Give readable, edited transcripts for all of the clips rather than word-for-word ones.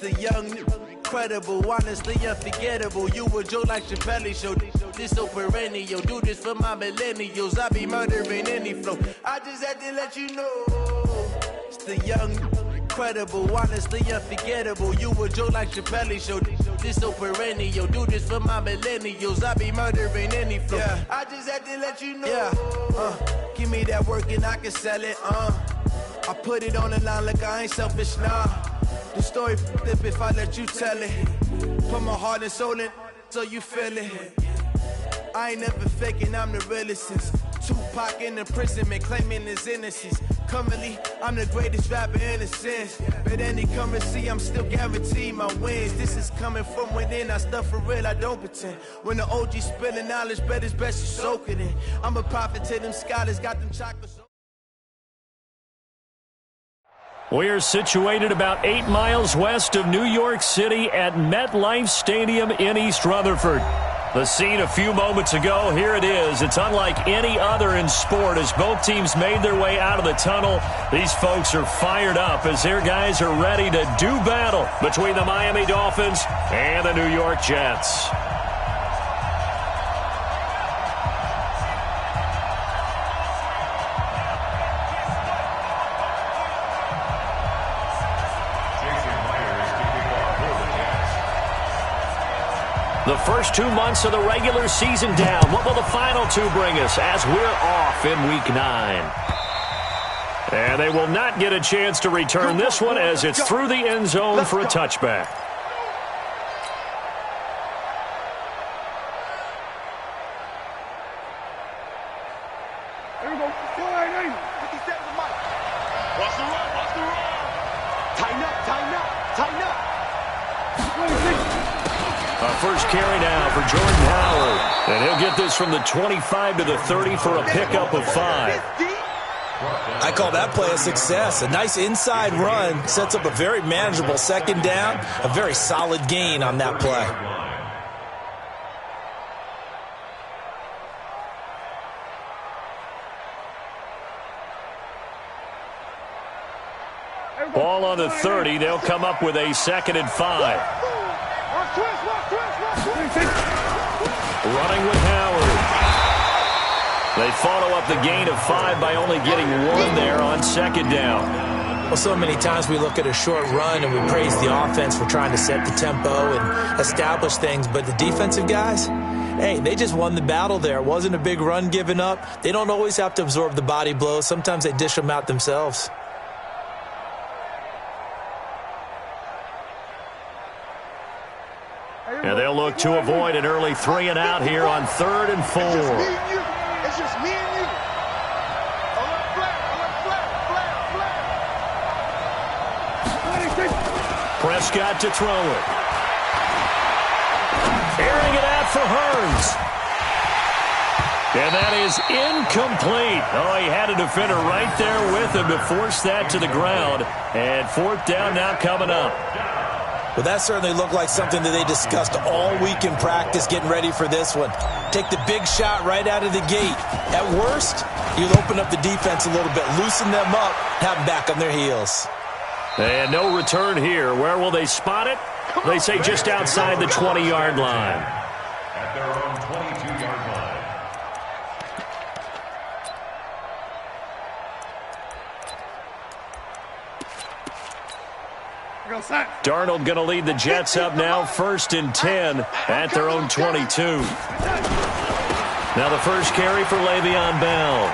the young, incredible, honestly unforgettable. You a joke like Chappelle Show. This so perennial. Do this for my millennials. I be murdering any flow. I just had to let you know. It's the young, incredible, honestly unforgettable. You a joke like Chappelle Show. This so perennial. Do this for my millennials. I be murdering any flow. Yeah. I just had to let you know. Yeah. Give me that work and I can sell it. I put it on the line like I ain't selfish, nah. The story flip if I let you tell it. Put my heart and soul in so you feel it. I ain't never faking, I'm the realest since Tupac in imprisonment, claiming his innocence. Currently, I'm the greatest rapper in a sense. But any currency, I'm still guaranteed my wins. This is coming from within, I stuff for real, I don't pretend. When the OG spilling knowledge, bet it's best you soak it in. I'm a prophet to them scholars, got them chocolates. We are situated about 8 miles west of New York City at MetLife Stadium in East Rutherford. The scene a few moments ago, here it is. It's unlike any other in sport as both teams made their way out of the tunnel. These folks are fired up as their guys are ready to do battle between the Miami Dolphins and the New York Jets. The first 2 months of the regular season down. What will the final 2 bring us as we're off in Week 9? And they will not get a chance to return this one as it's through the end zone for a touchback. There we go. Go ahead, 50 seconds of Mike. Watch the run, watch the run. Tighten up, tighten up, tighten up. First carry now for Jordan Howard. And he'll get this from the 25 to the 30 for a pickup of 5. I call that play a success. A nice inside run sets up a very manageable second down. A very solid gain on that play. Ball on the 30. They'll come up with a 2nd and 5. Running with Howard. They follow up the gain of 5 by only getting 1 there on 2nd down. Well, so many times we look at a short run and we praise the offense for trying to set the tempo and establish things, but the defensive guys, hey, they just won the battle there. It wasn't a big run given up. They don't always have to absorb the body blows. Sometimes they dish them out themselves. And they'll look to avoid an early 3 and out here on 3rd and 4. It's just me and you. Prescott to throw it. Airing it out for Hurns. And that is incomplete. Oh, he had a defender right there with him to force that to the ground. And 4th down now coming up. Well, that certainly looked like something that they discussed all week in practice getting ready for this one. Take the big shot right out of the gate. At worst, you'll open up the defense a little bit, loosen them up, have them back on their heels. And no return here. Where will they spot it? They say just outside the 20-yard line. At their own 22-yard line. Darnold going to lead the Jets up now, 1st and 10 at their own 22. Now the first carry for Le'Veon Bell.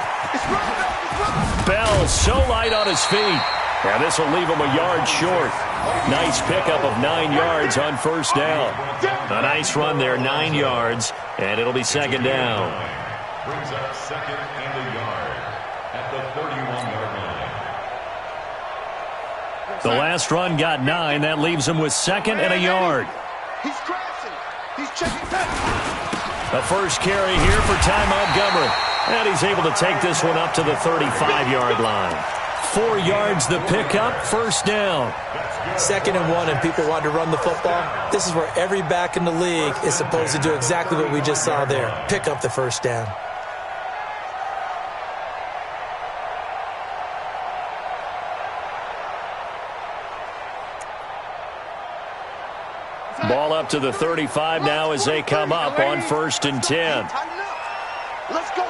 Bell so light on his feet. And this will leave him a yard short. Nice pickup of 9 yards on 1st down. A nice run there, 9 yards, and it'll be 2nd down. Brings up 2nd and a yard at the 31-yard line. The last run got 9. That leaves him with 2nd and a yard. He's crashing. He's checking back. The first carry here for Ty Montgomery. And he's able to take this one up to the 35-yard line. 4 yards the pickup, 1st down. 2nd and 1 and people want to run the football. This is where every back in the league is supposed to do exactly what we just saw there. Pick up the 1st down. Ball up to the 35 now as they come up on 1st and 10. Let's go.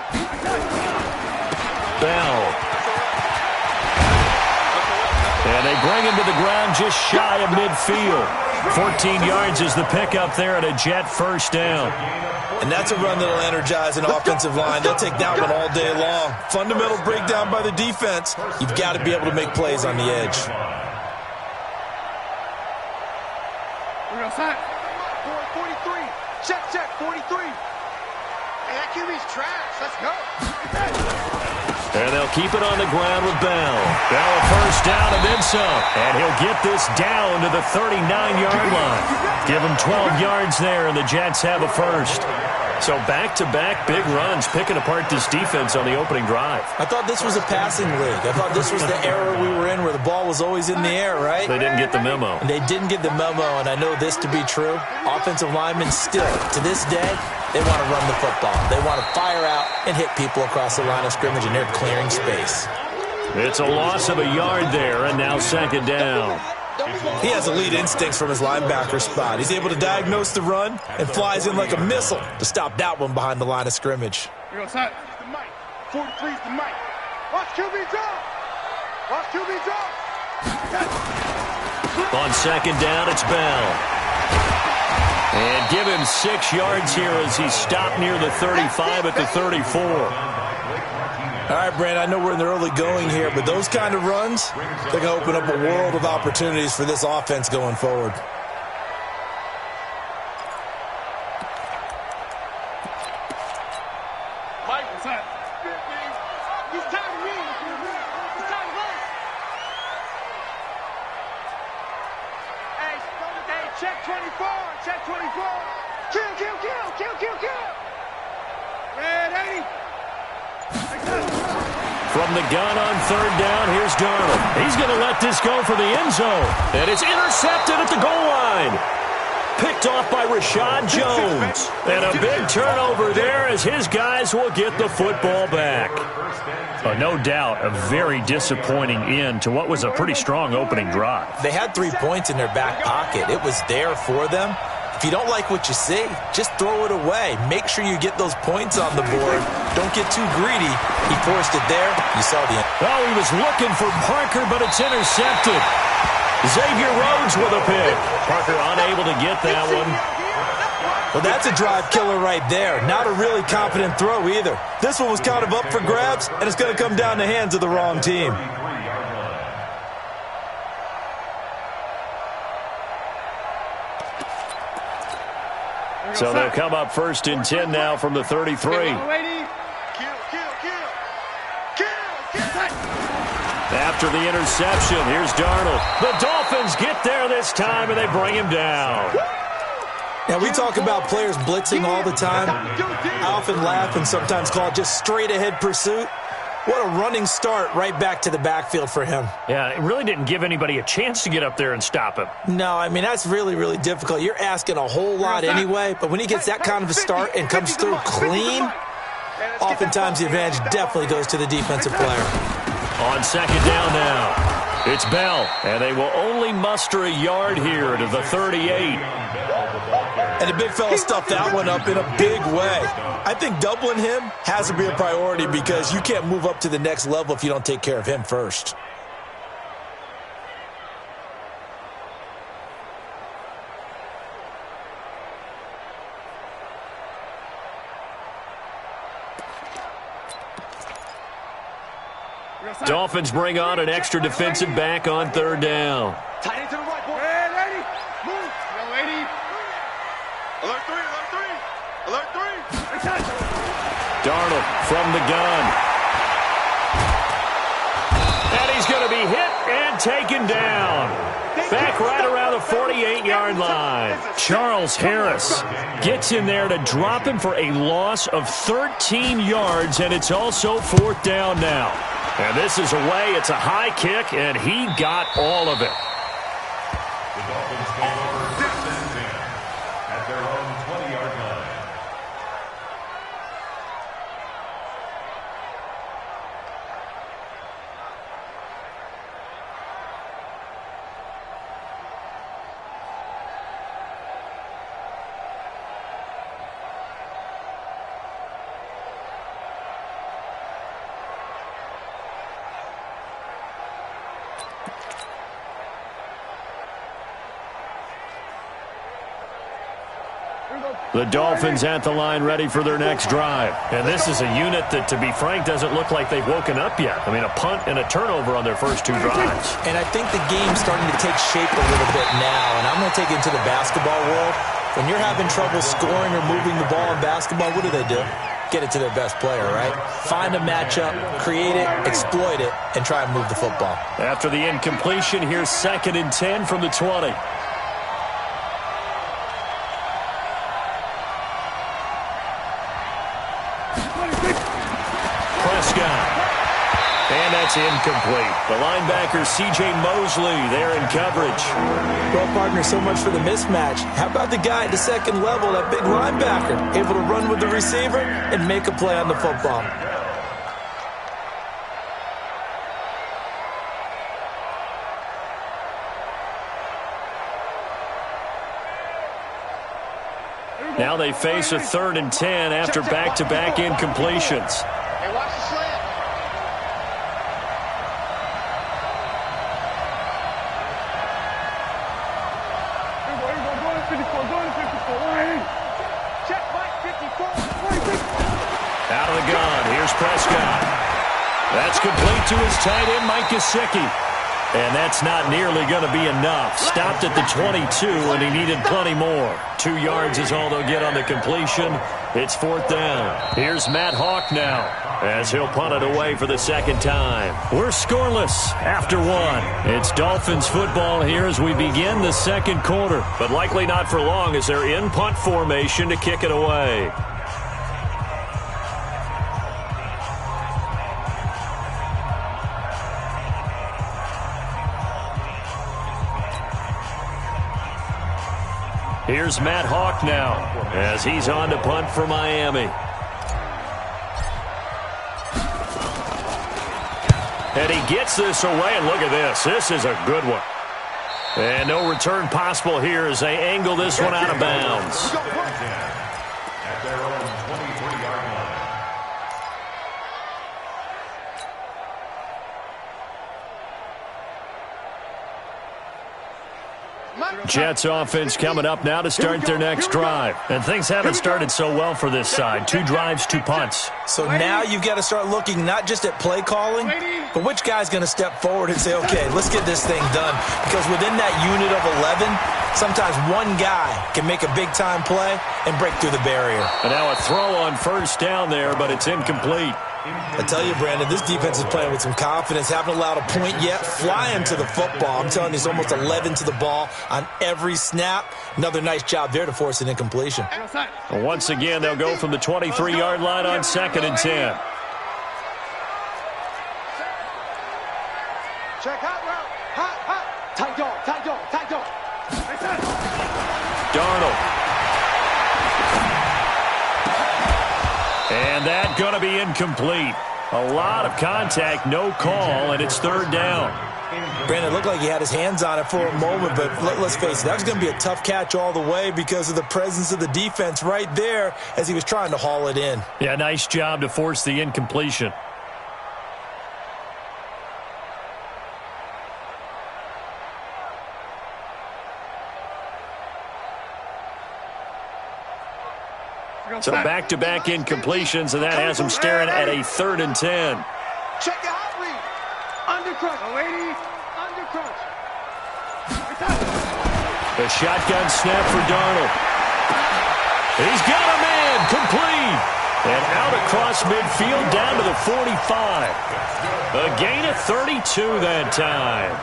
Bell. And they bring him to the ground just shy of midfield. 14 yards is the pickup there at a Jet first down. And that's a run that'll energize an offensive line. They'll take that one all day long. Fundamental breakdown by the defense. You've got to be able to make plays on the edge. We're outside. 43. Check, 43. Hey, that QB's trash. Let's go. And they'll keep it on the ground with Bell. Bell a first down and then some. And he'll get this down to the 39-yard line. Give him 12 yards there, and the Jets have a first. So back-to-back big runs, picking apart this defense on the opening drive. I thought this was a passing league. I thought this was the era we were in where the ball was always in the air, right? They didn't get the memo. And they didn't get the memo, and I know this to be true. Offensive linemen still, to this day, they want to run the football. They want to fire out and hit people across the line of scrimmage, and they're clearing space. It's a loss of a yard there, and now 2nd down. He has elite instincts from his linebacker spot. He's able to diagnose the run and flies in like a missile to stop that one behind the line of scrimmage. We're outside. The mic. 43's the mic. Watch QB drop. Watch QB drop. On 2nd down, it's Bell. And give him 6 yards here as he stopped near the 35 at the 34. All right, Brand, I know we're in the early going here, but those kind of runs, they're going to open up a world of opportunities for this offense going forward. Mike, what's up? He's tired of me. He's tired of us. Hey, check 24. Check 24. Kill. Red 80. From the gun on 3rd down, here's Darnold. He's going to let this go for the end zone. And it's intercepted at the goal line. Picked off by Rashad Jones. And a big turnover there as his guys will get the football back. No doubt, a very disappointing end to what was a pretty strong opening drive. They had 3 points in their back pocket. It was there for them. If you don't like what you see, just throw it away. Make sure you get those points on the board. Don't get too greedy. He forced it there. You saw the end. Oh, he was looking for Parker, but it's intercepted. Xavier Rhodes with a pick. Parker unable to get that one. Well, that's a drive killer right there. Not a really confident throw either. This one was kind of up for grabs, and it's going to come down the hands of the wrong team. So they'll come up 1st and 10 now from the 33. After the interception, here's Darnold. The Dolphins get there this time, and they bring him down. Now, we talk about players blitzing all the time. I often laugh and sometimes call it just straight-ahead pursuit. What a running start right back to the backfield for him. Yeah, it really didn't give anybody a chance to get up there and stop him. No, I mean, that's really, really difficult. You're asking a whole lot anyway, but when he gets that kind of a start and comes through clean, oftentimes the advantage definitely goes to the defensive player. On 2nd down now, it's Bell, and they will only muster a yard here to the 38. And the big fella stuffed that one up in a big way. I think doubling him has to be a priority because you can't move up to the next level if you don't take care of him first. Dolphins bring on an extra defensive back on 3rd down. Tight into the right, boy. Red 80. Move. Yo, 80. Alert 3. Alert 3. Alert 3. Darnold from the gun. And he's going to be hit and taken down. Back right around the 48-yard line. Charles Harris gets in there to drop him for a loss of 13 yards, and it's also 4th down now. And this is away. It's a high kick, and he got all of it. The Dolphins take over 6th and 10 at their own 20-yard line. The Dolphins at the line ready for their next drive. And this is a unit that, to be frank, doesn't look like they've woken up yet. I mean, a punt and a turnover on their first two drives. And I think the game's starting to take shape a little bit now. And I'm going to take it into the basketball world. When you're having trouble scoring or moving the ball in basketball, what do? Get it to their best player, right? Find a matchup, create it, exploit it, and try and move the football. After the incompletion, here's 2nd and 10 from the 20. And that's incomplete. The linebacker, C.J. Mosley, there in coverage. Well, partner, so much for the mismatch. How about the guy at the second level, that big linebacker, able to run with the receiver and make a play on the football? Now they face a 3rd and 10 after back-to-back incompletions. Hey, watch the slant. Check Mike 54. Out of the gun. Here's Prescott. That's complete to his tight end, Mike Gesicki. And that's not nearly going to be enough. Stopped at the 22, and he needed plenty more. 2 yards is all they'll get on the completion. It's 4th down. Here's Matt Hawk now, as he'll punt it away for the 2nd time. We're scoreless after 1. It's Dolphins football here as we begin the 2nd quarter, but likely not for long as they're in punt formation to kick it away. Here's Matt Hawk now as he's on to punt for Miami. And he gets this away, and look at this. This is a good one. And no return possible here as they angle this one out of bounds. At their own 23-yard line. Jets offense coming up now to start their next drive. And things haven't started so well for this side. 2 drives, 2 punts. So now you've got to start looking not just at play calling, but which guy's going to step forward and say, okay, let's get this thing done. Because within that unit of 11, sometimes one guy can make a big-time play and break through the barrier. And now a throw on 1st down there, but it's incomplete. I tell you, Brandon, this defense is playing with some confidence. Haven't allowed a point yet. Flying to the football. I'm telling you, it's almost 11 to the ball on every snap. Another nice job there to force an incompletion. Well, once again, they'll go from the 23-yard line on 2nd and 10. Check hot route. Hot. Tight dog. Darnold. And that going to be incomplete. A lot of contact, no call, and it's 3rd down. Brandon, it looked like he had his hands on it for a moment, but let's face it, that was going to be a tough catch all the way because of the presence of the defense right there as he was trying to haul it in. Yeah, nice job to force the incompletion. So back-to-back incompletions, and that has them staring at a 3rd and 10. Check the hot read. Undercrunch. Undercrunch. The shotgun snap for Darnold. He's got a man, complete. And out across midfield down to the 45. A gain of 32 that time.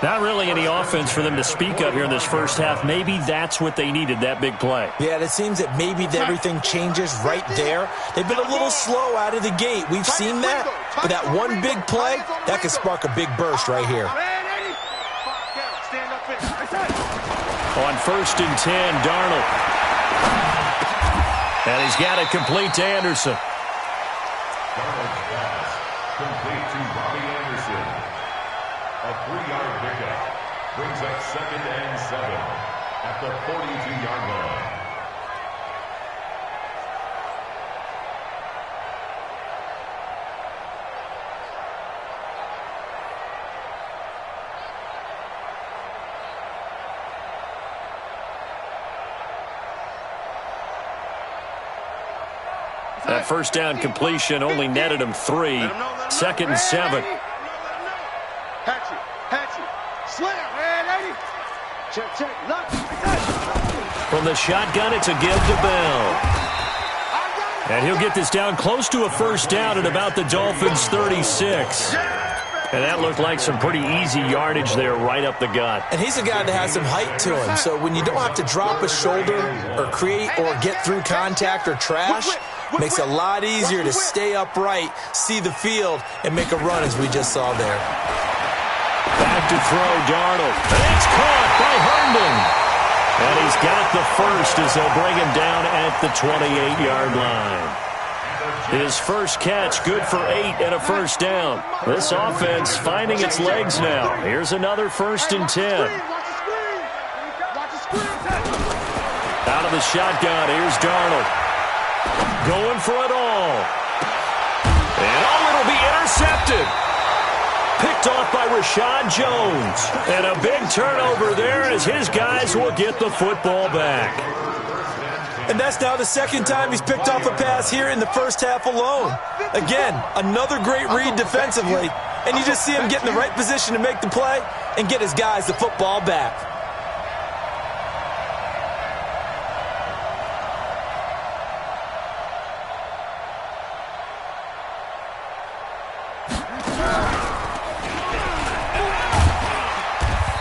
Not really any offense for them to speak of here in this first half. Maybe that's what they needed, that big play. Yeah, it seems that maybe everything changes right there. They've been a little slow out of the gate. We've seen that. But that one big play, that could spark a big burst right here. On 1st and 10, Darnold. And he's got it complete to Anderson. Darnold's pass complete to Robbie Anderson. A 3-yard pickup brings up 2nd and 7 at the 42-yard line. That first down completion only netted him 3. 2nd and 7. From the shotgun, it's a give to Bell. And he'll get this down close to a first down at about the Dolphins' 36. And that looked like some pretty easy yardage there right up the gut. And he's a guy that has some height to him. So when you don't have to drop a shoulder or create or get through contact or trash, makes it a lot easier to stay upright, see the field, and make a run as we just saw there. Back to throw, Darnold. And it's caught by Herndon. And he's got the first as they'll bring him down at the 28-yard line. His first catch, good for 8 and a first down. This offense finding its legs now. Here's another 1st and 10. Out of the shotgun, here's Darnold. Going for it all. And it'll be intercepted. Picked off by Rashad Jones. And a big turnover there as his guys will get the football back. And that's now the 2nd time he's picked off a pass here in the first half alone. Again, another great read defensively. And you just see him get in the right position to make the play and get his guys the football back.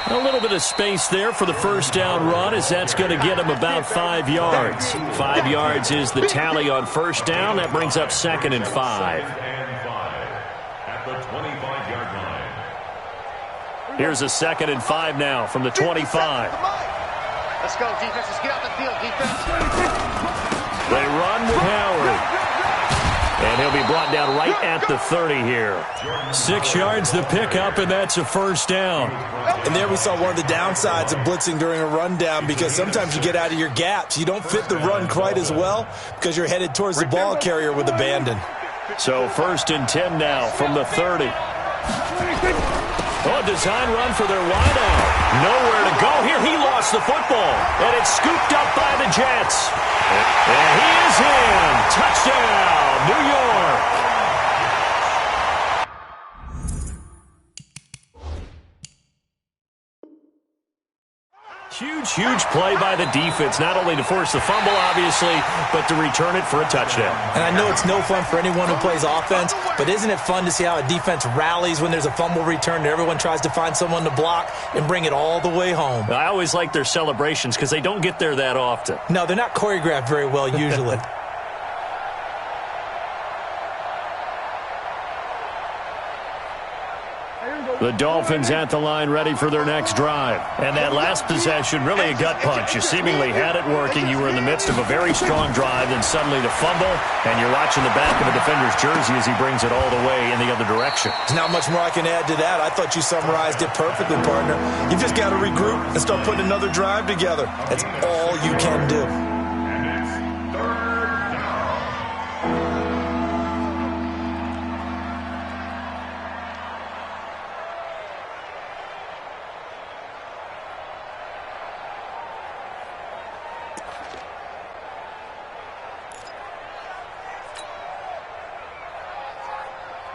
A little bit of space there for the first down run as that's going to get him about 5 yards. 5 yards is the tally on first down. That brings up 2nd and 5. At the 25-yard line. Here's a 2nd and 5 now from the 25. Let's go, defense. Let's get out the field, defense. They run with Howard. And he'll be brought down right at the 30 here. 6 yards the pickup, and that's a first down. And there we saw one of the downsides of blitzing during a rundown, because sometimes you get out of your gaps. You don't fit the run quite as well because you're headed towards the ball carrier with abandon. So 1st and 10 now from the 30. Oh, design run for their wideout. Nowhere to go here. He lost the football, and it's scooped up by the Jets. And he is in. Touchdown, New York. Huge play by the defense, not only to force the fumble, obviously, but to return it for a touchdown. And I know it's no fun for anyone who plays offense, but isn't it fun to see how a defense rallies when there's a fumble return and everyone tries to find someone to block and bring it all the way home? I always like their celebrations because they don't get there that often. No, they're not choreographed very well usually. The Dolphins at the line ready for their next drive. And that last possession, really a gut punch. You seemingly had it working. You were in the midst of a very strong drive, then suddenly the fumble, and you're watching the back of a defender's jersey as he brings it all the way in the other direction. There's not much more I can add to that. I thought you summarized it perfectly, partner. You've just got to regroup and start putting another drive together. That's all you can do.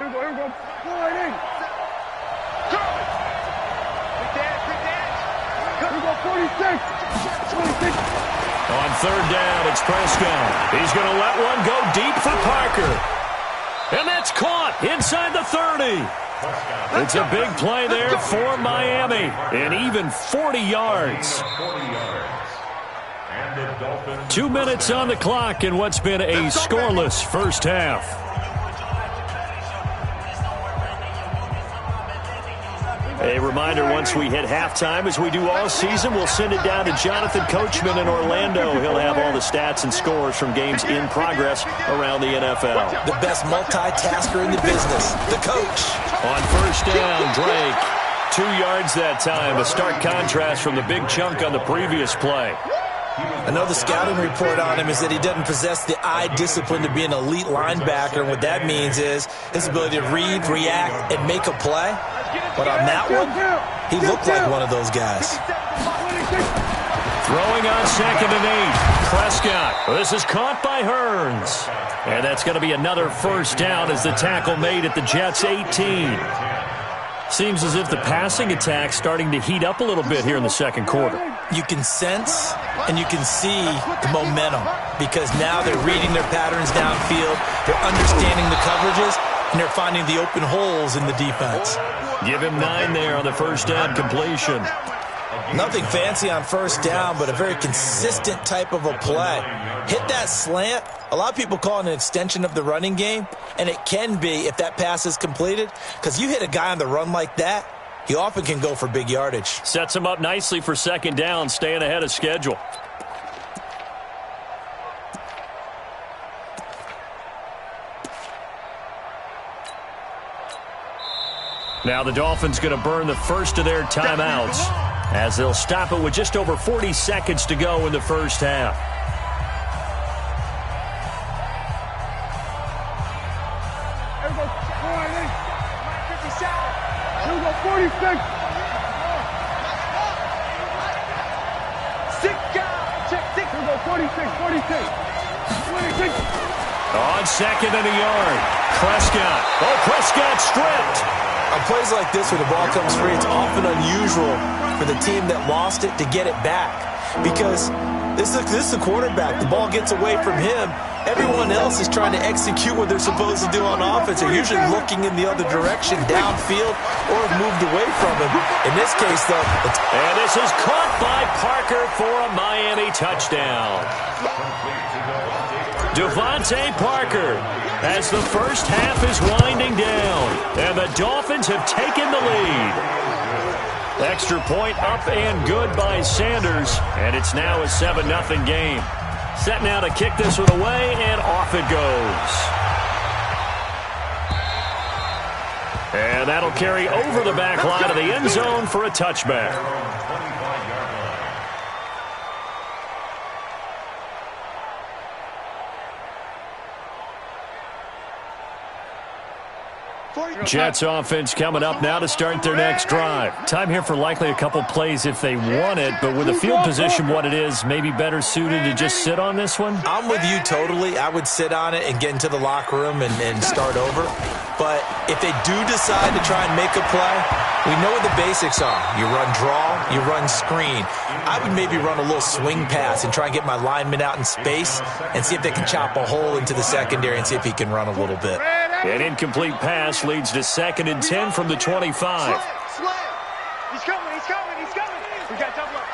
Here we go. Line in. Big dance. Here we go, 46. 26. On 3rd down, it's Prescott. He's going to let one go deep for Parker. And that's caught inside the 30. It's a big play there for Miami. And even 40 yards. 2 minutes on the clock in what's been a scoreless first half. A reminder, once we hit halftime, as we do all season, we'll send it down to Jonathan Coachman in Orlando. He'll have all the stats and scores from games in progress around the NFL. The best multitasker in the business, the coach. On 1st down, Drake. 2 yards that time. A stark contrast from the big chunk on the previous play. Another scouting report on him is that he doesn't possess the eye discipline to be an elite linebacker. And what that means is his ability to read, react, and make a play. But on that one, he looked like one of those guys. Throwing on 2nd and 8. Prescott. This is caught by Hearns. And that's going to be another first down as the tackle made at the Jets' 18. Seems as if the passing attack's starting to heat up a little bit here in the second quarter. You can sense and you can see the momentum because now they're reading their patterns downfield, they're understanding the coverages, and they're finding the open holes in the defense. Give him 9 there on the first down completion. Nothing fancy on first down, but a very consistent type of a play. Hit that slant. A lot of people call it an extension of the running game, and it can be if that pass is completed, because you hit a guy on the run like that, he often can go for big yardage. Sets him up nicely for second down, staying ahead of schedule. Now the Dolphins going to burn the first of their timeouts as they'll stop it with just over 40 seconds to go in the first half. Here we go, 46. Check 6. Here we go, 46. On 2nd and a yard. Prescott. Oh, Prescott stripped. On plays like this where the ball comes free, it's often unusual for the team that lost it to get it back because this is the quarterback. The ball gets away from him. Everyone else is trying to execute what they're supposed to do on offense. They're usually looking in the other direction, downfield, or have moved away from him. In this case, though, and this is caught by Parker for a Miami touchdown. Devontae Parker as the first half is winding down, and the Dolphins have taken the lead. Extra point up and good by Sanders, and it's now a 7-0 game. Set now to kick this one away, and off it goes. And that'll carry over the back line of the end zone for a touchback. Jets offense coming up now to start their next drive. Time here for likely a couple plays if they want it, but with the field position what it is, maybe better suited to just sit on this one? I'm with you totally. I would sit on it and get into the locker room and start over. But if they do decide to try and make a play, we know what the basics are. You run draw, you run screen. I would maybe run a little swing pass and try and get my lineman out in space and see if they can chop a hole into the secondary and see if he can run a little bit. An incomplete pass leads to 2nd and 10 from the 25. Slam. He's coming. We got double up.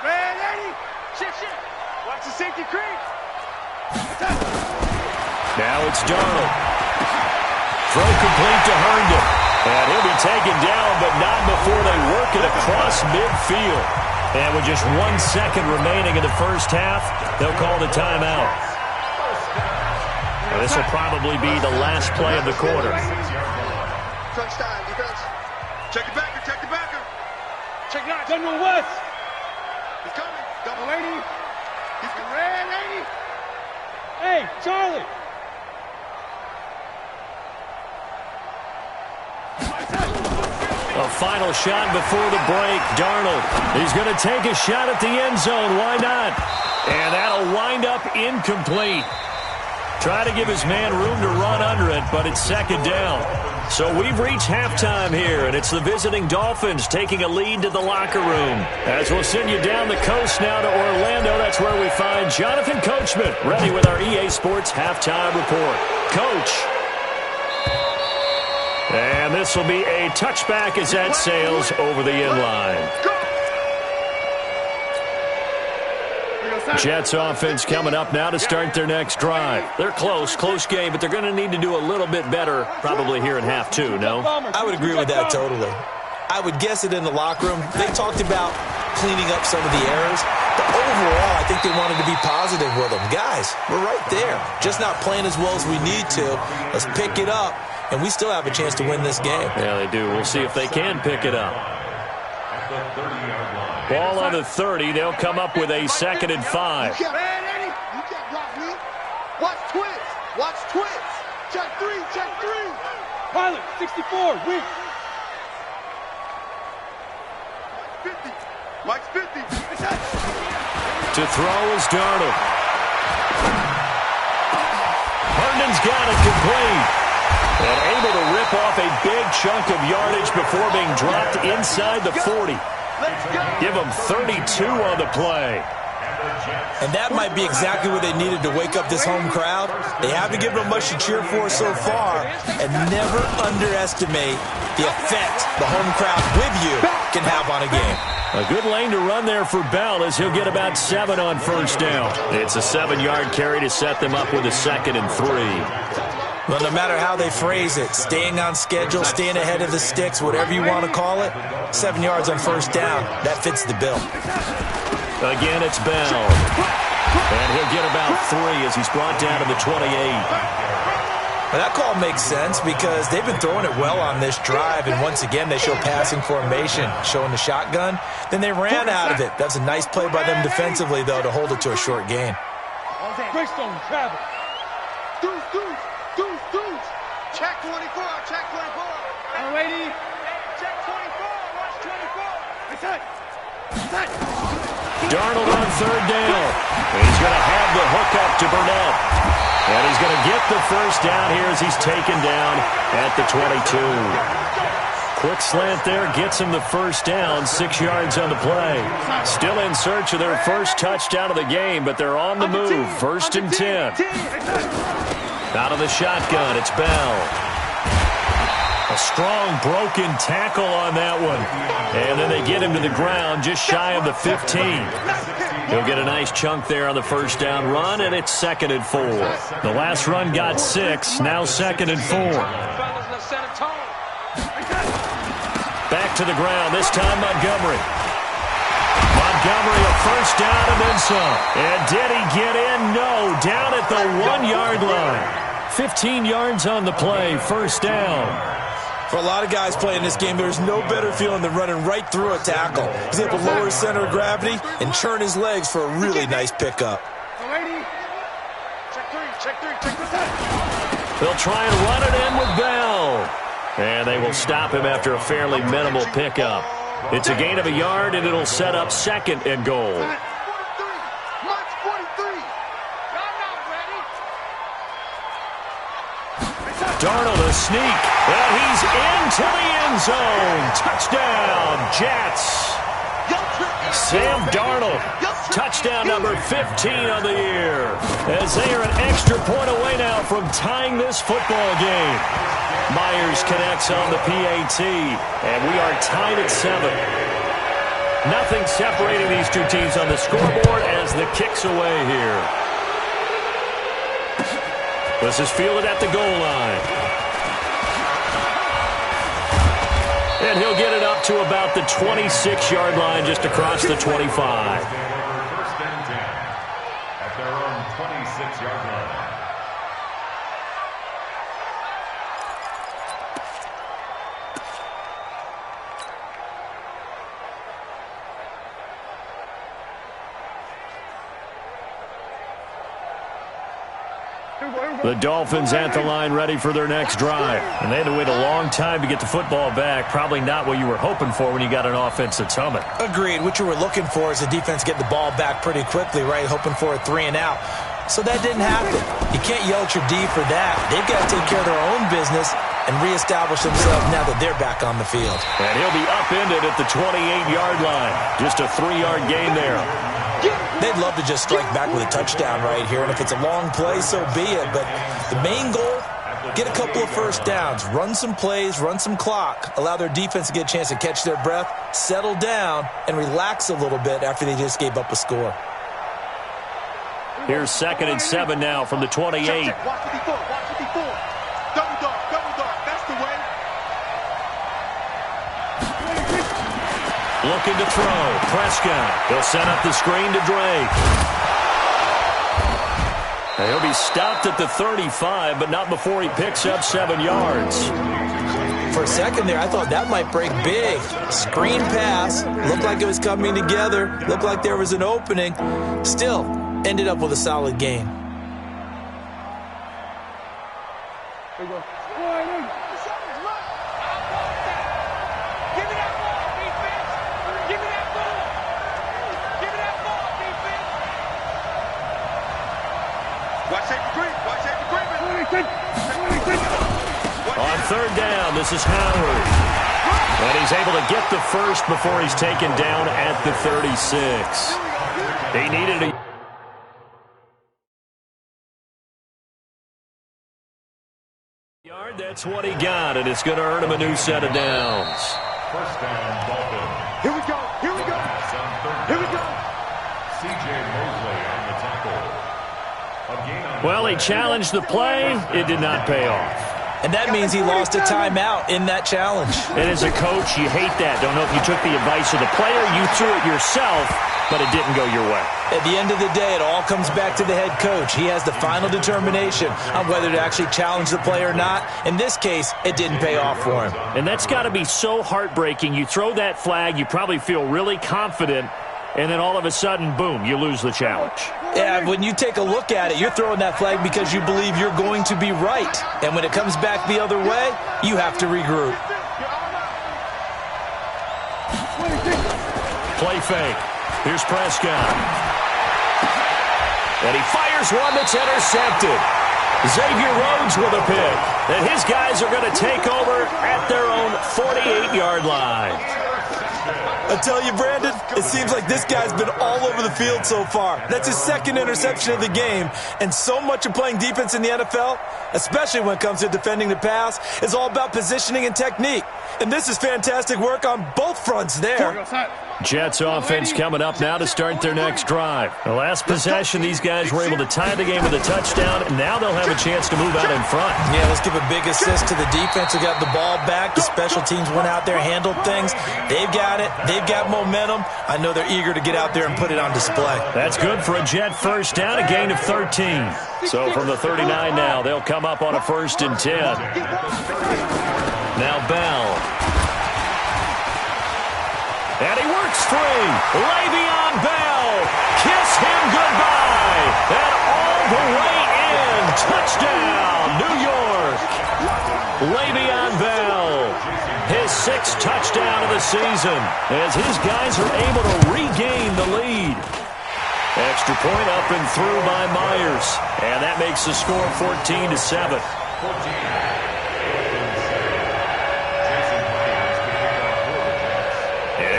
Man, Eddie. Shit. Watch the safety creep. Now it's Darnold. Throw complete to Herndon. And he'll be taken down, but not before they work it across midfield. And with just 1 second remaining in the first half, they'll call the timeout. This will probably be the last play of the quarter. Crunch time, defense. Check the backer. Check 9. General West. He's coming. Double 80. He's red 80. Hey, Charlie. A final shot before the break. Darnold. He's going to take a shot at the end zone. Why not? And that'll wind up incomplete. Try to give his man room to run under it, but it's second down. So we've reached halftime here, and it's the visiting Dolphins taking a lead to the locker room. As we'll send you down the coast now to Orlando, that's where we find Jonathan Coachman, ready with our EA Sports halftime report. Coach. And this will be a touchback as that sails over the inline. Jets offense coming up now to start their next drive. They're close game, but they're going to need to do a little bit better probably here in half two, no? I would agree with that totally. I would guess it in the locker room. They talked about cleaning up some of the errors, but overall I think they wanted to be positive with them. Guys, we're right there. Just not playing as well as we need to. Let's pick it up, and we still have a chance to win this game. Yeah, they do. We'll see if they can pick it up. Ball on the 30. They'll come up with a 2nd and 5. You can't block me. Watch twins. Check 3. Pilot, 64, win. Mike's 50. To throw is Darnold. Herndon's got it complete. And able to rip off a big chunk of yardage before being dropped inside the 40. Give them 32 on the play. And that might be exactly what they needed to wake up this home crowd. They haven't given them much to cheer for so far. And never underestimate the effect the home crowd with you can have on a game. A good lane to run there for Bell as he'll get about 7 on first down. It's a 7-yard carry to set them up with a 2nd and 3. Well, no matter how they phrase it, staying on schedule, staying ahead of the sticks, whatever you want to call it, 7 yards on first down, that fits the bill. Again, it's Bell. And he'll get about 3 as he's brought down to the 28. Well, that call makes sense because they've been throwing it well on this drive, and once again they show passing formation, showing the shotgun. Then they ran out of it. That's a nice play by them defensively, though, to hold it to a short gain. Greystone, travel. Deuce. Check 24, check 24. I'm ready. Check 24, watch 24. It's set. Darnold on 3rd down. He's going to have the hook up to Burnett. And he's going to get the first down here as he's taken down at the 22. Quick slant there gets him the first down, 6 yards on the play. Still in search of their first touchdown of the game, but they're on the move. 1st and 10. Out of the shotgun, it's Bell. A strong broken tackle on that one. And then they get him to the ground just shy of the 15. He'll get a nice chunk there on the first down run, and it's 2nd and 4. The last run got 6, now 2nd and 4. Back to the ground, this time Montgomery. Montgomery a first down and then some. And did he get in? No, down at the 1-yard line. 15 yards on the play, first down. For a lot of guys playing this game, there's no better feeling than running right through a tackle. He's able to lower his center of gravity and churn his legs for a really nice pickup. Check three. They'll try and run it in with Bell. And they will stop him after a fairly minimal pickup. It's a gain of a yard, and it'll set up 2nd and goal. Darnold a sneak, and he's into the end zone. Touchdown, Jets. Sam Darnold, touchdown number 15 of the year, as they are an extra point away now from tying this football game. Myers connects on the PAT, and we are tied at 7. Nothing separating these two teams on the scoreboard as the kick's away here. This is fielded at the goal line. And he'll get it up to about the 26-yard line just across the 25. First and 10 at their own 26-yard line. The Dolphins at the line ready for their next drive. And they had to wait a long time to get the football back. Probably not what you were hoping for when you got an offense that's humming. Agreed. What you were looking for is the defense get the ball back pretty quickly, right? Hoping for a 3 and out. So that didn't happen. You can't yell at your D for that. They've got to take care of their own business and reestablish themselves now that they're back on the field. And he'll be upended at the 28-yard line. Just a 3-yard gain there. They'd love to just strike back with a touchdown right here, and if it's a long play, so be it. But the main goal, get a couple of first downs, run some plays, run some clock, allow their defense to get a chance to catch their breath, settle down, and relax a little bit after they just gave up a score. Here's 2nd and 7 now from the 28. Check. Watch 54. Double dog. That's the way. Looking to throw. Prescott. He'll set up the screen to Drake. And he'll be stopped at the 35, but not before he picks up 7 yards. For a second there, I thought that might break big. Screen pass. Looked like it was coming together. Looked like there was an opening. Still, ended up with a solid game. There you go. This is Howard. And he's able to get the first before he's taken down at the 36. He needed a yard. That's what he got, and it's going to earn him a new set of downs. First down, Dolphins. Here we go. Here we go. Here we go. C.J. Mosley on the tackle. Well, he challenged the play. It did not pay off. And that means he lost a timeout in that challenge. And as a coach, you hate that. Don't know if you took the advice of the player, you threw it yourself, but it didn't go your way. At the end of the day, it all comes back to the head coach. He has the final determination on whether to actually challenge the play or not. In this case, it didn't pay off for him. And that's got to be so heartbreaking. You throw that flag, you probably feel really confident, and then all of a sudden, boom, you lose the challenge. Yeah, when you take a look at it, you're throwing that flag because you believe you're going to be right. And when it comes back the other way, you have to regroup. Play fake. Here's Prescott. And he fires one that's intercepted. Xavier Rhodes with a pick. And his guys are going to take over at their own 48-yard line. I tell you, Brandon, it seems like this guy's been all over the field so far. That's his second interception of the game. And so much of playing defense in the NFL, especially when it comes to defending the pass, is all about positioning and technique. And this is fantastic work on both fronts there. Jets offense coming up now to start their next drive. The last possession, these guys were able to tie the game with a touchdown, and now they'll have a chance to move out in front. Yeah, let's give a big assist to the defense who got the ball back. The special teams went out there, handled things. They've got it. They've got momentum. I know they're eager to get out there and put it on display. That's good for a Jet first down, a gain of 13. So from the 39 now, they'll come up on a 1st and 10. Now Bell. And he works free. Le'Veon Bell. Kiss him goodbye. And all the way in. Touchdown, New York. Le'Veon Bell. His 6th touchdown of the season as his guys are able to regain the lead. Extra point up and through by Myers. And that makes the score 14-7.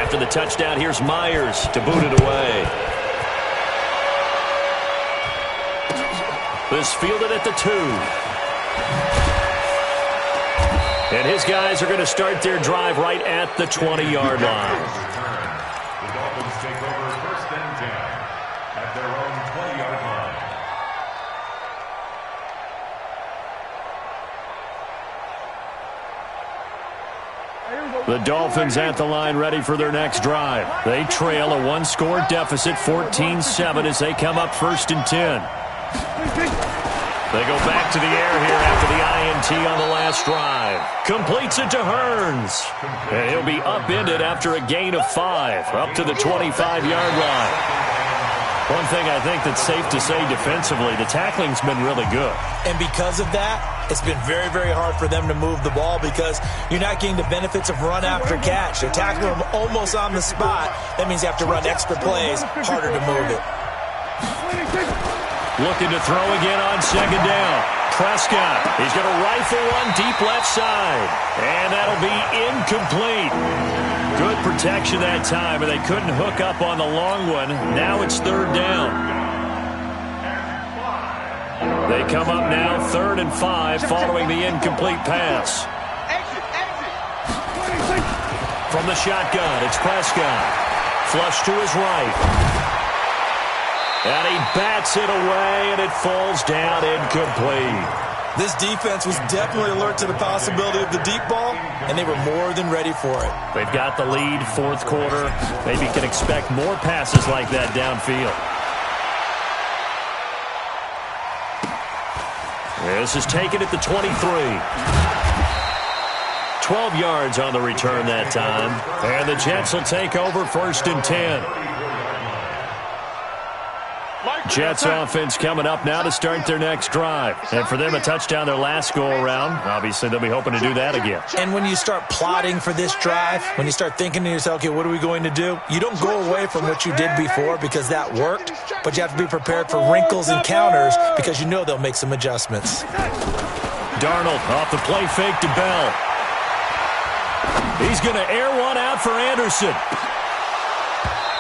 After the touchdown, here's Myers to boot it away. This fielded at the 2. And his guys are going to start their drive right at the 20-yard line. The Dolphins take over 1st and 10 at their own 20-yard line. The Dolphins at the line ready for their next drive. They trail a 1-score deficit, 14-7 as they come up 1st and 10. They go back to the air here after the INT on the last drive. Completes it to Hearns. And he'll be upended after a gain of 5, up to the 25-yard line. One thing I think that's safe to say defensively, the tackling's been really good. And because of that, it's been very, very hard for them to move the ball because you're not getting the benefits of run after catch. They're tackling them almost on the spot. That means you have to run extra plays, harder to move it. Looking to throw again on 2nd down. Prescott, he's going to rifle one deep left side. And that'll be incomplete. Good protection that time, and they couldn't hook up on the long one. Now it's 3rd down. They come up now 3rd and 5 following the incomplete pass. From the shotgun, it's Prescott. Flush to his right. And he bats it away, and it falls down incomplete. This defense was definitely alert to the possibility of the deep ball, and they were more than ready for it. They've got the lead, 4th quarter. Maybe can expect more passes like that downfield. This is taken at the 23. 12 yards on the return that time. And the Jets will take over 1st and 10. Jets offense coming up now to start their next drive. And for them, a touchdown their last go-around. Obviously, they'll be hoping to do that again. And when you start plotting for this drive, when you start thinking to yourself, okay, what are we going to do? You don't go away from what you did before because that worked, but you have to be prepared for wrinkles and counters because you know they'll make some adjustments. Darnold off the play fake to Bell. He's going to air one out for Anderson.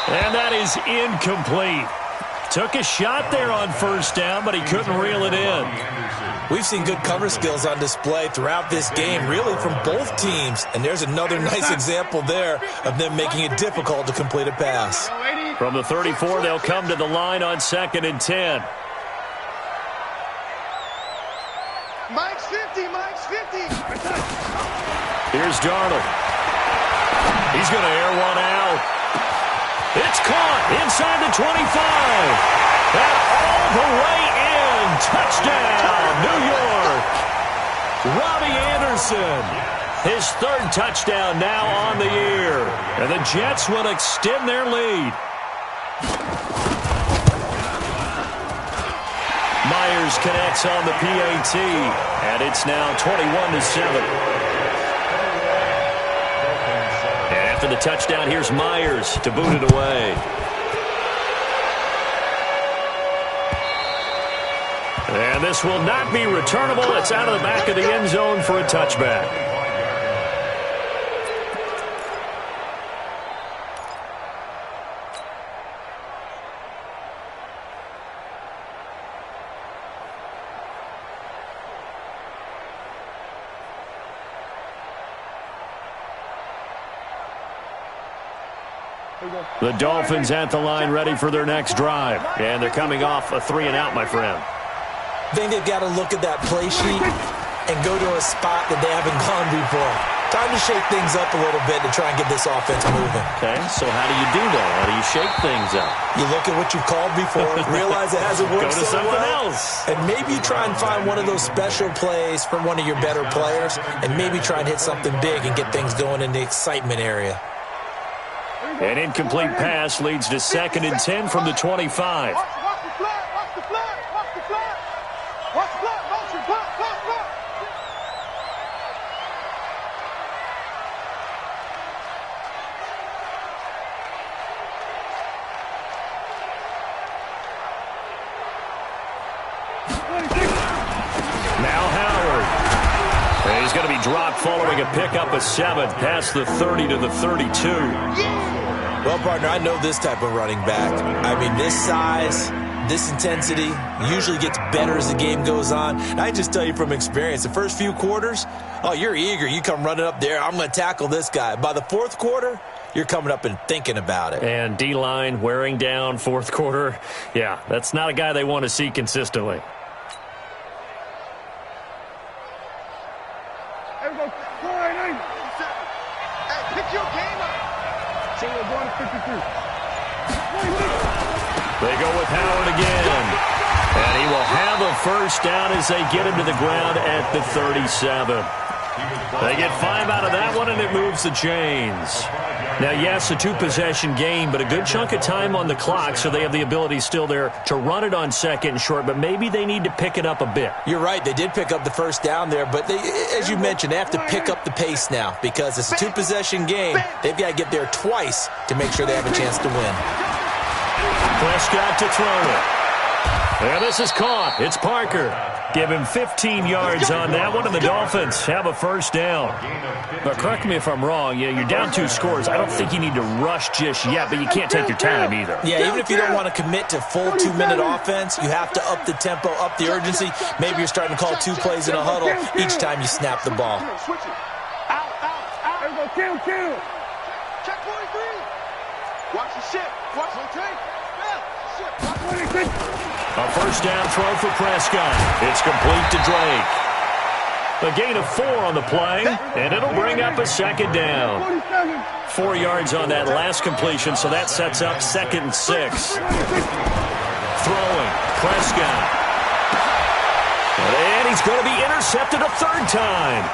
And that is incomplete. Took a shot there on first down, but he couldn't reel it in. We've seen good cover skills on display throughout this game, really from both teams. And there's another nice example there of them making it difficult to complete a pass. From the 34, they'll come to the line on 2nd and 10. Mike's 50, Mike's 50. Here's Darnold. He's going to air one out. It's caught inside the 25. And all the way in. Touchdown, New York. Robbie Anderson. His 3rd touchdown now on the year. And the Jets will extend their lead. Myers connects on the PAT. And it's now 21-7. After the touchdown, here's Myers to boot it away. And this will not be returnable. It's out of the back of the end zone for a touchback. The Dolphins at the line ready for their next drive. And they're coming off a 3-and-out, my friend. I think they've got to look at that play sheet and go to a spot that they haven't gone before. Time to shake things up a little bit to try and get this offense moving. Okay, so how do you do that? How do you shake things up? You look at what you've called before, realize it hasn't worked Go to so something well, else. and maybe you try and find one of those special plays from one of your better players, and maybe try and hit something big and get things going in the excitement area. An incomplete pass leads to 2nd and 10 from the 25. Watch the flat, watch the flat, watch the flat. Watch the flat, motion, flat, flat, flat. Now Howard. And he's going to be dropped following a pickup of 7 past the 30 to the 32. Well, partner, I know this type of running back. I mean, this size, this intensity usually gets better as the game goes on. And I just tell you from experience, the first few quarters, oh, you're eager. You come running up there, I'm going to tackle this guy. By the 4th quarter, you're coming up and thinking about it. And D-line wearing down 4th quarter. Yeah, that's not a guy they want to see consistently. Hey, pick your game up. They go with Howard again. And he will have a first down as they get him to the ground at the 37. They get 5 out of that one, and it moves the chains. Now, yes, a 2-possession game, but a good chunk of time on the clock, so they have the ability still there to run it on 2nd and short, but maybe they need to pick it up a bit. You're right. They did pick up the first down there, but they, as you mentioned, they have to pick up the pace now because it's a 2-possession game. They've got to get there twice to make sure they have a chance to win. Prescott to throw it. And this is caught. It's Parker. Give him 15 yards on that one, and the Dolphins have a first down. But correct me if I'm wrong. Yeah, you're down 2 scores. I don't think you need to rush just yet, but you can't take your time either. Yeah, even if you don't want to commit to full 2-minute offense, you have to up the tempo, up the urgency. Maybe you're starting to call 2 plays in a huddle each time you snap the ball. Switch it. Out, out, out. There we go, kill. Check 43. Watch the shit. Watch the take. A first down throw for Prescott. It's complete to Drake. A gain of 4 on the play, and it'll bring up a 2nd down. 4 yards on that last completion, so that sets up 2nd and 6. Throwing, Prescott. And he's going to be intercepted a 3rd time.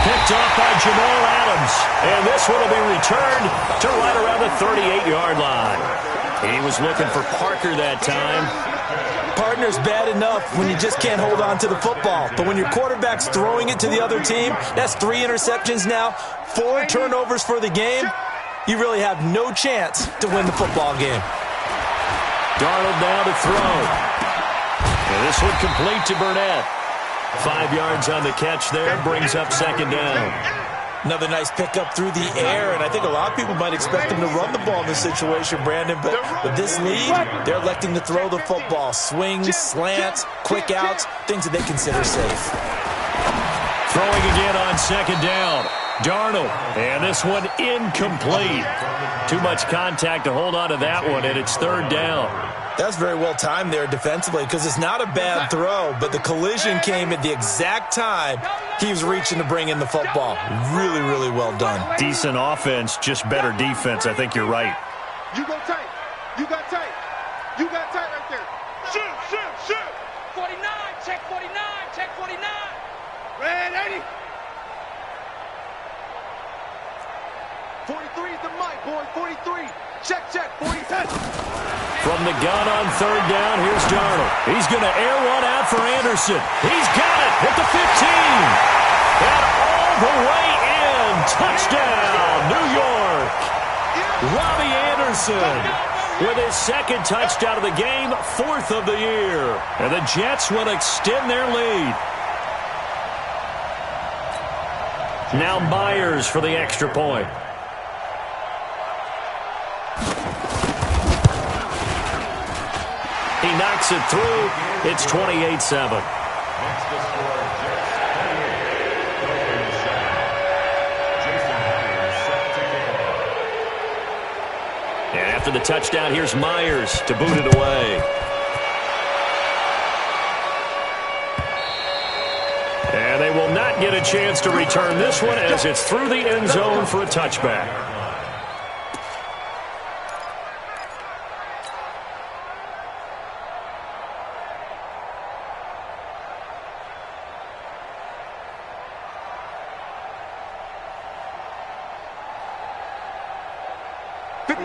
Picked off by Jamal Adams, and this one will be returned to right around the 38-yard line. He was looking for Parker that time. Partner's bad enough when you just can't hold on to the football. But when your quarterback's throwing it to the other team, that's 3 interceptions now, 4 turnovers for the game. You really have no chance to win the football game. Darnold now to throw. And this one complete to Burnett. 5 yards on the catch there, brings up 2nd down. Another nice pickup through the air, and I think a lot of people might expect him to run the ball in this situation, Brandon, but with this lead, they're electing to throw the football. Swings, slants, quick outs, things that they consider safe. Throwing again on second down. Darnold, and this one incomplete. Too much contact to hold on to that one, and it's third down. That's very well timed there defensively because it's not a bad throw, but the collision came at the exact time he was reaching to bring in the football. Really, really well done. Decent offense, just better defense. I think you're right. You go tight. You got tight. You got tight right there. Shoot, shoot, shoot. 49, check 49, check 49. Red 80. 43 is the mic, boy. 43. Check, check. 40, 10. From the gun on third down, here's Darnold. He's going to air one out for Anderson. He's got it at the 15. And all the way in. Touchdown, New York. Robbie Anderson with his second touchdown of the game, fourth of the year. And the Jets will extend their lead. Now Myers for the extra point. He knocks it through. It's 28-7. And after the touchdown, here's Myers to boot it away. And they will not get a chance to return this one as it's through the end zone for a touchback.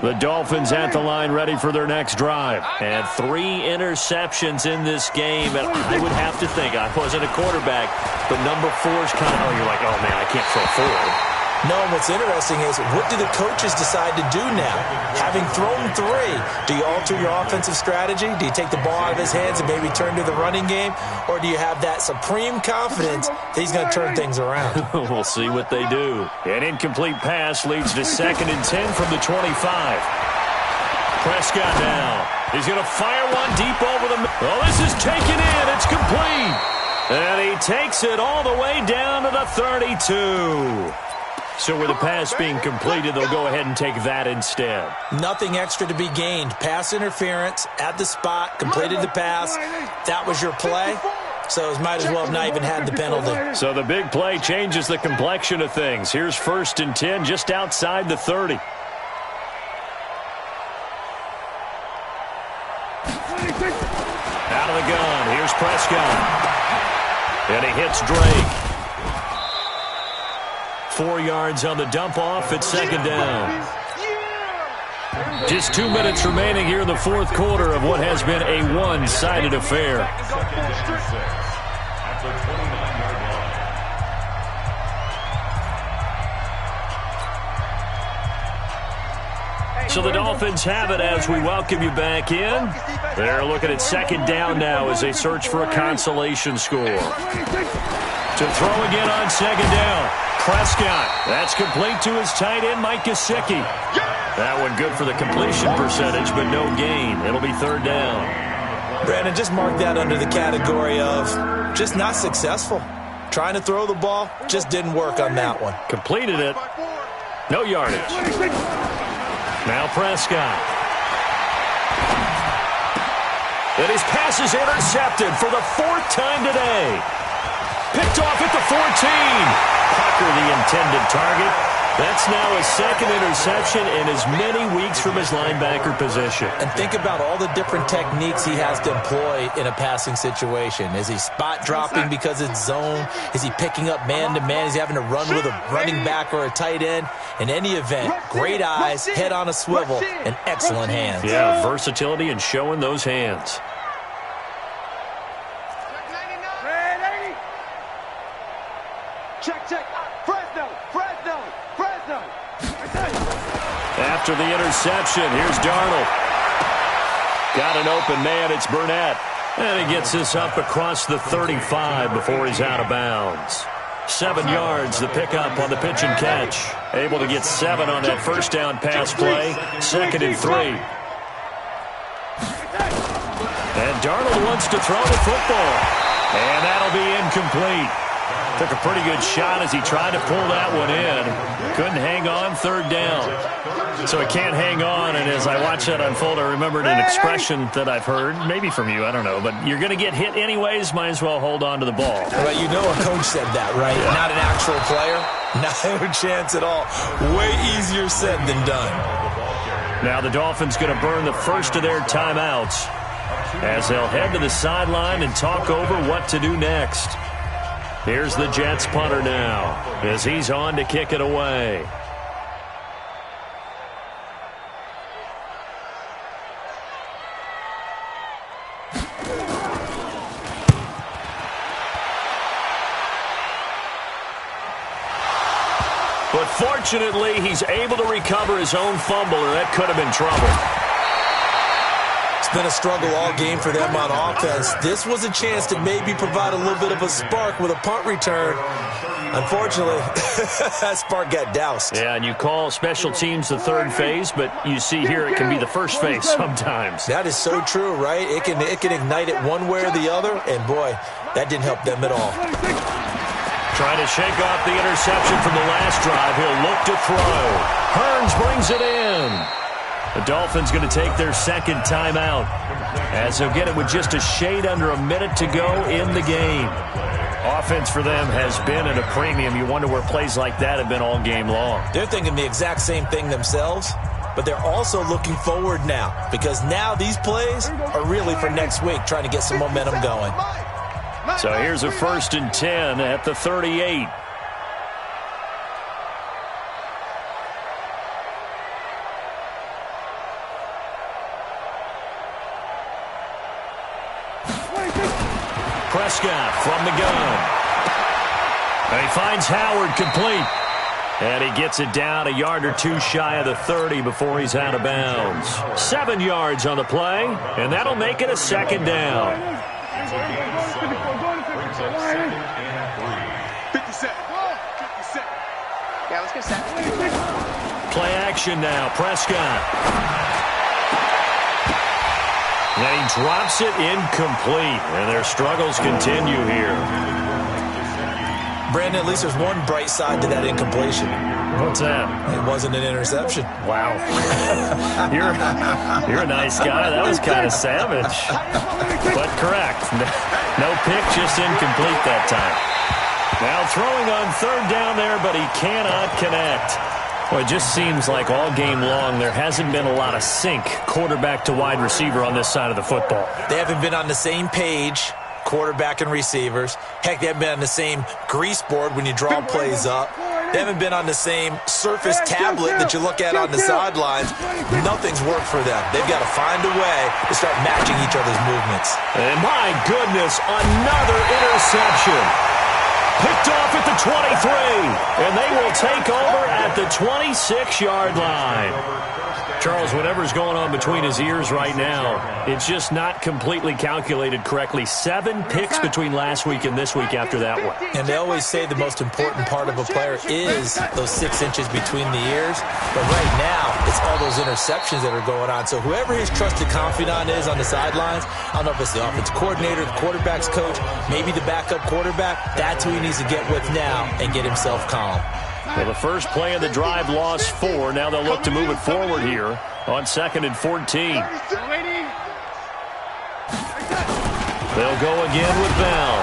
The Dolphins at the line ready for their next drive. And 3 interceptions in this game. And I would have to think, I wasn't a quarterback, but number 4 is kind of, you're like, oh, man, I can't throw 4. No, what's interesting is what do the coaches decide to do now? Having thrown 3, do you alter your offensive strategy? Do you take the ball out of his hands and maybe turn to the running game? Or do you have that supreme confidence that he's going to turn things around? We'll see what they do. An incomplete pass leads to 2nd and 10 from the 25. Prescott now. He's going to fire one deep over the middle. Oh, this is taken in. It's complete. And he takes it all the way down to the 32. So with the pass being completed, they'll go ahead and take that instead. Nothing extra to be gained. Pass interference at the spot, completed the pass. That was your play. So it might as well have not even had the penalty. So the big play changes the complexion of things. Here's 1st and 10 just outside the 30. Out of the gun. Here's Prescott. And he hits Drake. 4 yards on the dump-off at 2nd down. Just 2 minutes remaining here in the 4th quarter of what has been a one-sided affair. At the 29-yard line. So the Dolphins have it as we welcome you back in. They're looking at 2nd down now as they search for a consolation score. To throw again on 2nd down. Prescott. That's complete to his tight end, Mike Gesicki. That one good for the completion percentage, but no gain. It'll be 3rd down. Brandon, just mark that under the category of just not successful. Trying to throw the ball, just didn't work on that one. Completed it. No yardage. Now Prescott. And his pass is intercepted for the 4th time today. Picked off at the 14. Pucker, the intended target. That's now his 2nd interception in as many weeks from his linebacker position. And think about all the different techniques he has to employ in a passing situation. Is he spot dropping because it's zone? Is he picking up man-to-man? Is he having to run with a running back or a tight end? In any event, great eyes, head on a swivel, and excellent hands. Yeah, versatility and showing those hands. Check, check. Fresno, Fresno, Fresno. After the interception, here's Darnold. Got an open man, it's Burnett. And he gets this up across the 35 before he's out of bounds. 7 yards, the pickup on the pitch and catch. Able to get 7 on that first down pass play. 2nd and 3. And Darnold wants to throw the football. And that'll be incomplete. Took a pretty good shot as he tried to pull that one in. Couldn't hang on, 3rd down. So he can't hang on, and as I watched that unfold, I remembered an expression that I've heard, maybe from you, I don't know, but you're going to get hit anyways, might as well hold on to the ball. Well, you know a coach said that, right? Yeah. Not an actual player. Not a chance at all. Way easier said than done. Now the Dolphins going to burn the first of their timeouts as they'll head to the sideline and talk over what to do next. Here's the Jets punter now as he's on to kick it away. But fortunately, he's able to recover his own fumble, or that could have been trouble. It's been a struggle all game for them on offense. This was a chance to maybe provide a little bit of a spark with a punt return. Unfortunately, that spark got doused. Yeah, and you call special teams the 3rd phase, but you see here it can be the 1st phase sometimes. That is so true, right? It can ignite it one way or the other, and boy, that didn't help them at all. Trying to shake off the interception from the last drive. He'll look to throw. Hearns brings it in. The Dolphins going to take their 2nd timeout as they'll get it with just a shade under a minute to go in the game. Offense for them has been at a premium. You wonder where plays like that have been all game long. They're thinking the exact same thing themselves, but they're also looking forward now because now these plays are really for next week, trying to get some momentum going. So here's a 1st and 10 at the 38. Prescott from the gun. And he finds Howard complete. And he gets it down a yard or 2 shy of the 30 before he's out of bounds. 7 yards on the play, and that'll make it a 2nd down. 57. Yeah, let's get set. Play action now. Prescott. And he drops it incomplete. And their struggles continue here. Brandon, at least there's one bright side to that incompletion. What's that? It wasn't an interception. Wow. You're a nice guy. That was kind of savage. But correct. No pick, just incomplete that time. Now throwing on 3rd down there, but he cannot connect. Well, it just seems like all game long there hasn't been a lot of sync quarterback to wide receiver on this side of the football. They haven't been on the same page, quarterback and receivers. Heck, they haven't been on the same grease board when you draw plays up. They haven't been on the same Surface tablet that you look at on the sidelines. Nothing's worked for them. They've got to find a way to start matching each other's movements. And my goodness, another interception. Picked off at the 23, and they will take over at the 26-yard line. Charles, whatever's going on between his ears right now, it's just not completely calculated correctly. 7 picks between last week and this week after that one. And they always say the most important part of a player is those 6 inches between the ears. But right now, it's all those interceptions that are going on. So whoever his trusted confidant is on the sidelines, I don't know if it's the offensive coordinator, the quarterback's coach, maybe the backup quarterback, that's who he needs to get with now and get himself calm. Well, the first play of the drive lost 4. Now they'll look to move it forward here on 2nd and 14. They'll go again with Bell.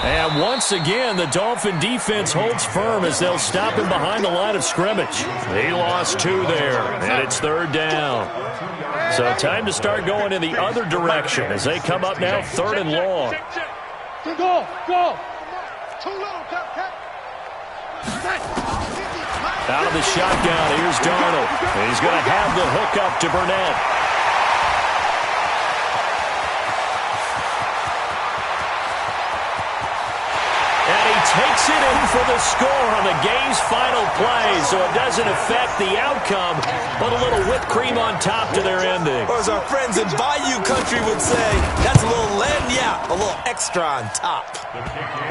And once again, the Dolphin defense holds firm as they'll stop him behind the line of scrimmage. He lost 2 there, and it's 3rd down. So time to start going in the other direction as they come up now 3rd and long. Go. Out of the shotgun, here's Darnold. And he's going to have the hook up to Burnett. And he takes it in for the score on the game's final play, so it doesn't affect the outcome, but a little whipped cream on top to their ending. Or as our friends in Bayou Country would say, that's a little lagniappe, a little extra on top.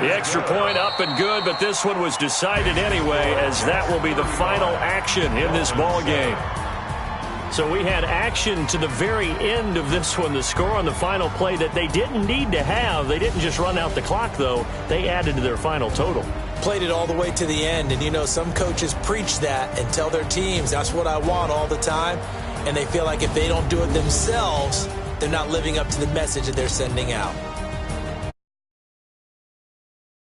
The extra point up and good, but this one was decided anyway, as that will be the final action in this ball game. So we had action to the very end of this one, the score on the final play that they didn't need to have. They didn't just run out the clock, though. They added to their final total. Played it all the way to the end, and you know, some coaches preach that and tell their teams, that's what I want all the time, and they feel like if they don't do it themselves, they're not living up to the message that they're sending out.